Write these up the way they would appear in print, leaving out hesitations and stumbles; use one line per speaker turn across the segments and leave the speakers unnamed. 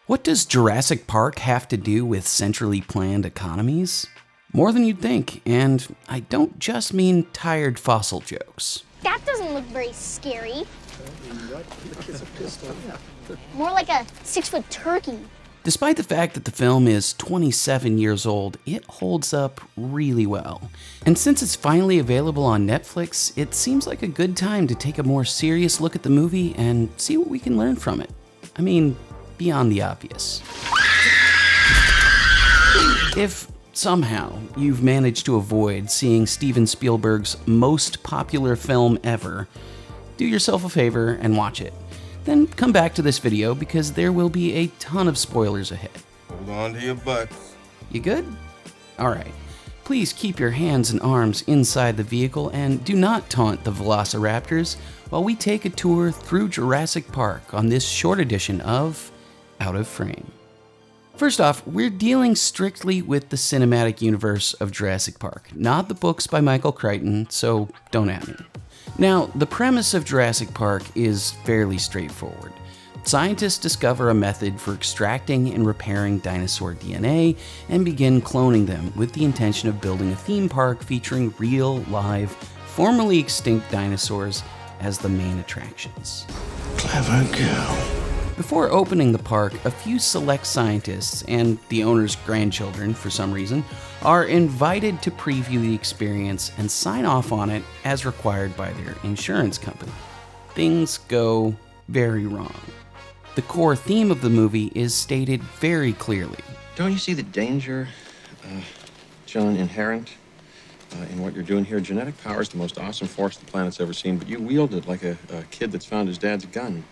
What does Jurassic Park have to do with centrally planned economies? More than you'd think, and I don't just mean tired fossil jokes.
That doesn't look very scary. More like a 6-foot turkey.
Despite the fact that the film is 27 years old, it holds up really well. And since it's finally available on Netflix, it seems like a good time to take a more serious look at the movie and see what we can learn from it. I mean, beyond the obvious. If somehow you've managed to avoid seeing Stephen Spielberg's most popular film ever, do yourself a favor and watch it. Then come back to this video because there will be a ton of spoilers ahead.
Hold on to your butts.
You good? Alright. Please keep your hands and arms inside the vehicle and do not taunt the velociraptors while we take a tour through Jurassic Park on this short edition of Out of Frame. First off, we're dealing strictly with the cinematic universe of Jurassic Park, not the books by Michael Crichton, so don't at me. Now, the premise of Jurassic Park is fairly straightforward. Scientists discover a method for extracting and repairing dinosaur DNA and begin cloning them with the intention of building a theme park featuring real, live, formerly extinct dinosaurs as the main attractions.
Clever girl.
Before opening the park, a few select scientists, and the owner's grandchildren for some reason, are invited to preview the experience and sign off on it as required by their insurance company. Things go very wrong. The core theme of the movie is stated very clearly.
Don't you see the danger, John, inherent in what you're doing here? Genetic power is the most awesome force the planet's ever seen, but you wield it like a kid that's found his dad's gun.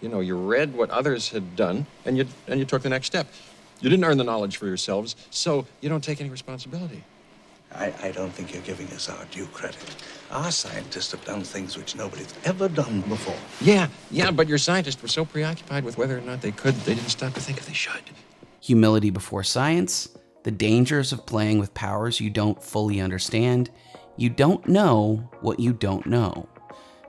You know, you read what others had done, and you took the next step. You didn't earn the knowledge for yourselves, so you don't take any responsibility.
I don't think you're giving us our due credit. Our scientists have done things which nobody's ever done before.
Yeah, but your scientists were so preoccupied with whether or not they could, they didn't stop to think if they should.
Humility before science, the dangers of playing with powers you don't fully understand, you don't know what you don't know.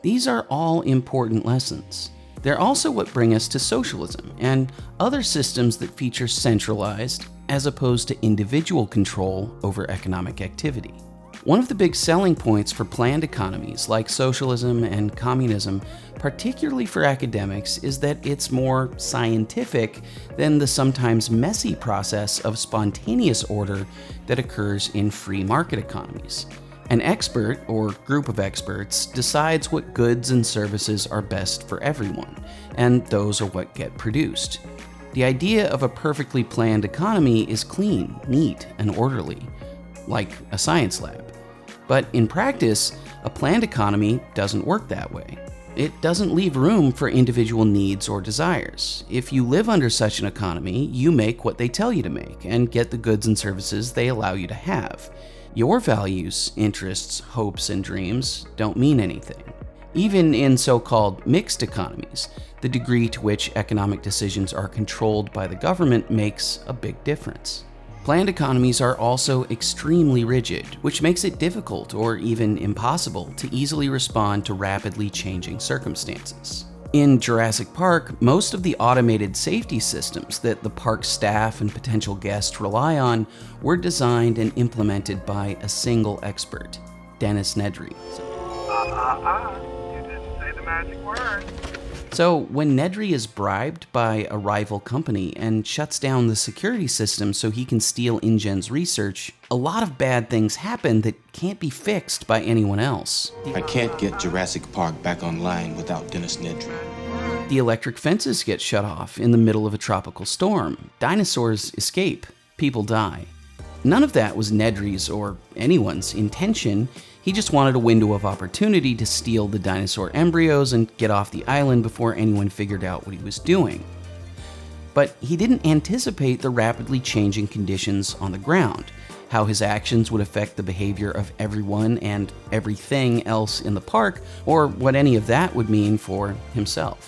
These are all important lessons. They're also what bring us to socialism and other systems that feature centralized as opposed to individual control over economic activity. One of the big selling points for planned economies like socialism and communism, particularly for academics, is that it's more scientific than the sometimes messy process of spontaneous order that occurs in free market economies. An expert, or group of experts, decides what goods and services are best for everyone, and those are what get produced. The idea of a perfectly planned economy is clean, neat, and orderly, like a science lab. But in practice, a planned economy doesn't work that way. It doesn't leave room for individual needs or desires. If you live under such an economy, you make what they tell you to make, and get the goods and services they allow you to have. Your values, interests, hopes, and dreams don't mean anything. Even in so-called mixed economies, the degree to which economic decisions are controlled by the government makes a big difference. Planned economies are also extremely rigid, which makes it difficult or even impossible to easily respond to rapidly changing circumstances. In Jurassic Park, most of the automated safety systems that the park staff and potential guests rely on were designed and implemented by a single expert, Dennis Nedry.
You didn't say the magic word.
So when Nedry is bribed by a rival company and shuts down the security system so he can steal InGen's research, a lot of bad things happen that can't be fixed by anyone else.
I can't get Jurassic Park back online without Dennis Nedry.
The electric fences get shut off in the middle of a tropical storm. Dinosaurs escape. People die. None of that was Nedry's or anyone's intention. He just wanted a window of opportunity to steal the dinosaur embryos and get off the island before anyone figured out what he was doing. But he didn't anticipate the rapidly changing conditions on the ground, how his actions would affect the behavior of everyone and everything else in the park, or what any of that would mean for himself.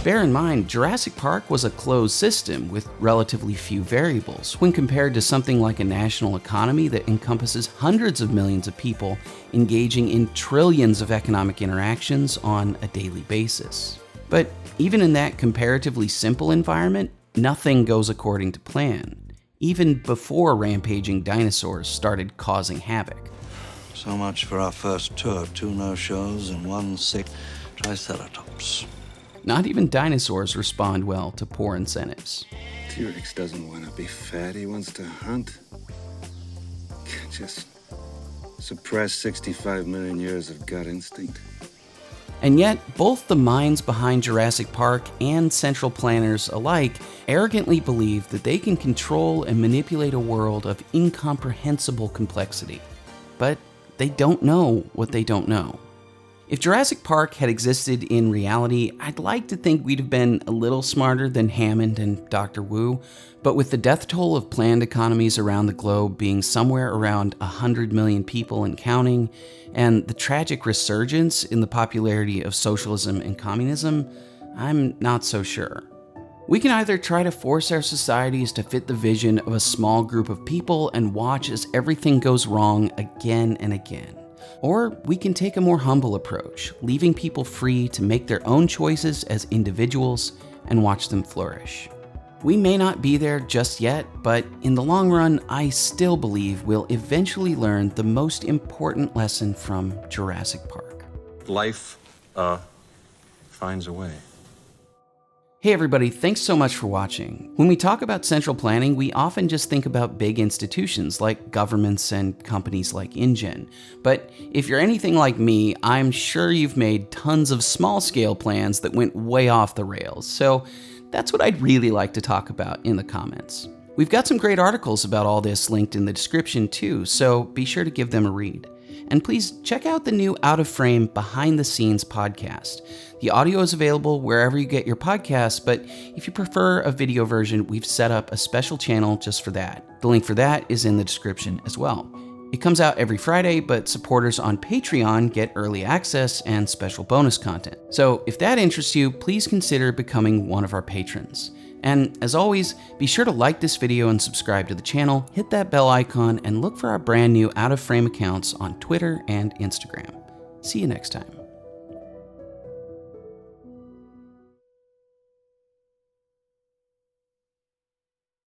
Bear in mind, Jurassic Park was a closed system with relatively few variables when compared to something like a national economy that encompasses hundreds of millions of people engaging in trillions of economic interactions on a daily basis. But even in that comparatively simple environment, nothing goes according to plan, even before rampaging dinosaurs started causing havoc.
So much for our first tour. 2 no-shows and 1 sick triceratops.
Not even dinosaurs respond well to poor incentives.
T-Rex doesn't want to be fat, he wants to hunt. Just suppress 65 million years of gut instinct.
And yet, both the minds behind Jurassic Park and central planners alike arrogantly believe that they can control and manipulate a world of incomprehensible complexity. But they don't know what they don't know. If Jurassic Park had existed in reality, I'd like to think we'd have been a little smarter than Hammond and Dr. Wu, but with the death toll of planned economies around the globe being somewhere around 100 million people and counting, and the tragic resurgence in the popularity of socialism and communism, I'm not so sure. We can either try to force our societies to fit the vision of a small group of people and watch as everything goes wrong again and again. Or we can take a more humble approach, leaving people free to make their own choices as individuals and watch them flourish. We may not be there just yet, but in the long run, I still believe we'll eventually learn the most important lesson from Jurassic Park.
Life, finds a way.
Hey everybody, thanks so much for watching. When we talk about central planning, we often just think about big institutions like governments and companies like InGen. But if you're anything like me, I'm sure you've made tons of small-scale plans that went way off the rails. So that's what I'd really like to talk about in the comments. We've got some great articles about all this linked in the description too, so be sure to give them a read. And please check out the new Out of Frame Behind the Scenes podcast. The audio is available wherever you get your podcasts, but if you prefer a video version, we've set up a special channel just for that. The link for that is in the description as well. It comes out every Friday, but supporters on Patreon get early access and special bonus content. So if that interests you, please consider becoming one of our patrons. And as always, be sure to like this video and subscribe to the channel, hit that bell icon, and look for our brand new Out of Frame accounts on Twitter and Instagram. See you next time.